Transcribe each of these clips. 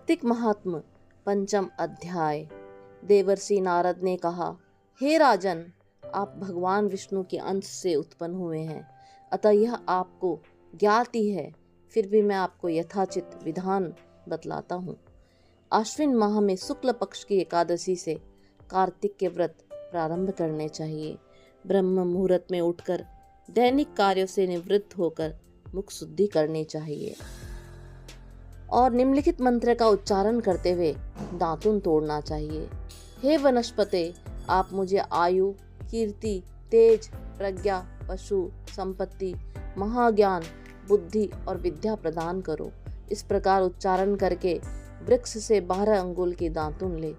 कार्तिक महात्म पंचम अध्याय। देवर्षि नारद ने कहा, हे राजन, आप भगवान विष्णु के अंश से उत्पन्न हुए हैं, अतः यह आपको ज्ञात ही है। फिर भी मैं आपको यथाचित विधान बतलाता हूँ। आश्विन माह में शुक्ल पक्ष की एकादशी से कार्तिक के व्रत प्रारंभ करने चाहिए। ब्रह्म मुहूर्त में उठकर दैनिक कार्यों से निवृत्त होकर मुख शुद्धि करनी चाहिए और निम्नलिखित मंत्र का उच्चारण करते हुए दातुन तोड़ना चाहिए। हे वनस्पते, आप मुझे आयु, कीर्ति, तेज, प्रज्ञा, पशु, संपत्ति, महाज्ञान, बुद्धि और विद्या प्रदान करो। इस प्रकार उच्चारण करके वृक्ष से 12 अंगुल की दातुन ले।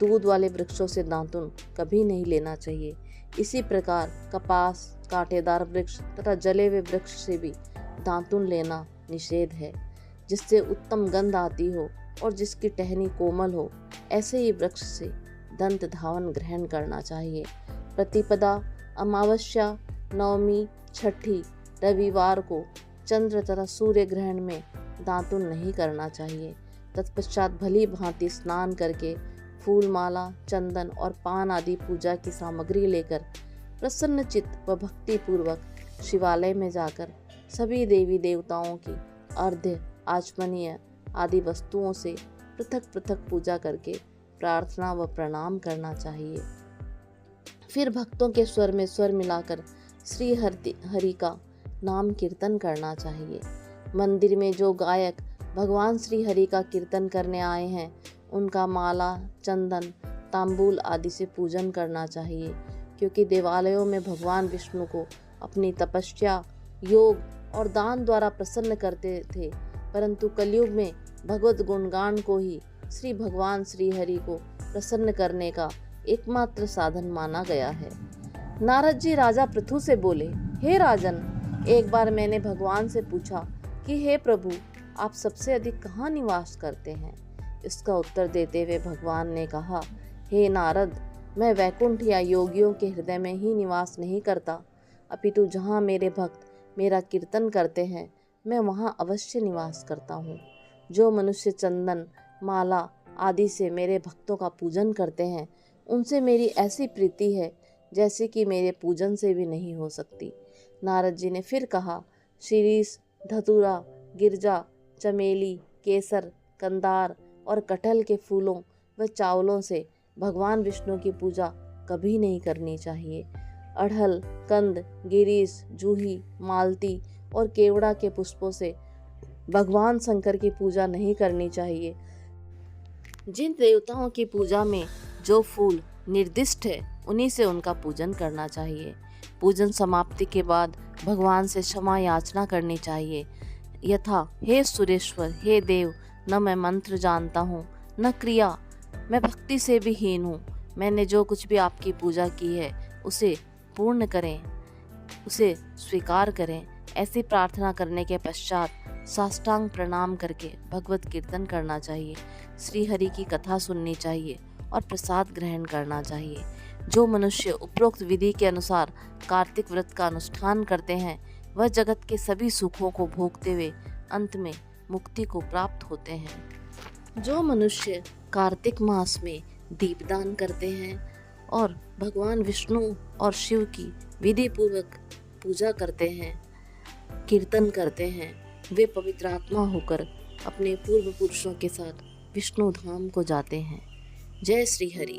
दूध वाले वृक्षों से दातुन कभी नहीं लेना चाहिए। इसी प्रकार कपास, कांटेदार वृक्ष तथा जले हुए वृक्ष से भी दातुन लेना निषेध है। जिससे उत्तम गंध आती हो और जिसकी टहनी कोमल हो, ऐसे ही वृक्ष से दंत धावन ग्रहण करना चाहिए। प्रतिपदा, अमावस्या, नवमी, छठी, रविवार को चंद्र तथा सूर्य ग्रहण में दातुन नहीं करना चाहिए। तत्पश्चात भली भांति स्नान करके फूल माला, चंदन और पान आदि पूजा की सामग्री लेकर प्रसन्न चित्त व भक्ति पूर्वक शिवालय में जाकर सभी देवी देवताओं की अर्घ्य, आचमनीय आदि वस्तुओं से पृथक पृथक पूजा करके प्रार्थना व प्रणाम करना चाहिए। फिर भक्तों के स्वर में स्वर मिलाकर श्री हरि का नाम कीर्तन करना चाहिए। मंदिर में जो गायक भगवान श्री हरि का कीर्तन करने आए हैं, उनका माला, चंदन, तांबूल आदि से पूजन करना चाहिए, क्योंकि देवालयों में भगवान विष्णु को अपनी तपस्या, योग और दान द्वारा प्रसन्न करते थे, परंतु कलयुग में भगवत गुणगान को ही श्री भगवान श्री हरि को प्रसन्न करने का एकमात्र साधन माना गया है। नारद जी राजा पृथु से बोले, हे राजन, एक बार मैंने भगवान से पूछा कि हे प्रभु, आप सबसे अधिक कहाँ निवास करते हैं? इसका उत्तर देते हुए भगवान ने कहा, हे नारद, मैं वैकुंठ या योगियों के हृदय में ही निवास नहीं करता, अपितु जहाँ मेरे भक्त मेरा कीर्तन करते हैं, मैं वहाँ अवश्य निवास करता हूँ। जो मनुष्य चंदन, माला आदि से मेरे भक्तों का पूजन करते हैं, उनसे मेरी ऐसी प्रीति है जैसे कि मेरे पूजन से भी नहीं हो सकती। नारद जी ने फिर कहा, शिरीष, धतूरा, गिरजा, चमेली, केसर, कंदार और कटहल के फूलों व चावलों से भगवान विष्णु की पूजा कभी नहीं करनी चाहिए। अड़हल, कंद, गिरीश, जूही, मालती और केवड़ा के पुष्पों से भगवान शंकर की पूजा नहीं करनी चाहिए। जिन देवताओं की पूजा में जो फूल निर्दिष्ट है, उन्हीं से उनका पूजन करना चाहिए। पूजन समाप्ति के बाद भगवान से क्षमा याचना करनी चाहिए, यथा, हे सुरेश्वर, हे देव, न मैं मंत्र जानता हूँ न क्रिया, मैं भक्ति से भी हीन हूँ। मैंने जो कुछ भी आपकी पूजा की है उसे पूर्ण करें, उसे स्वीकार करें। ऐसी प्रार्थना करने के पश्चात साष्टांग प्रणाम करके भगवत कीर्तन करना चाहिए, श्री हरि की कथा सुननी चाहिए और प्रसाद ग्रहण करना चाहिए। जो मनुष्य उपरोक्त विधि के अनुसार कार्तिक व्रत का अनुष्ठान करते हैं, वह जगत के सभी सुखों को भोगते हुए अंत में मुक्ति को प्राप्त होते हैं। जो मनुष्य कार्तिक मास में दीपदान करते हैं और भगवान विष्णु और शिव की विधि पूर्वक पूजा करते हैं, कीर्तन करते हैं, वे पवित्र आत्मा होकर अपने पूर्व पुरुषों के साथ विष्णु धाम को जाते हैं। जय श्री हरि।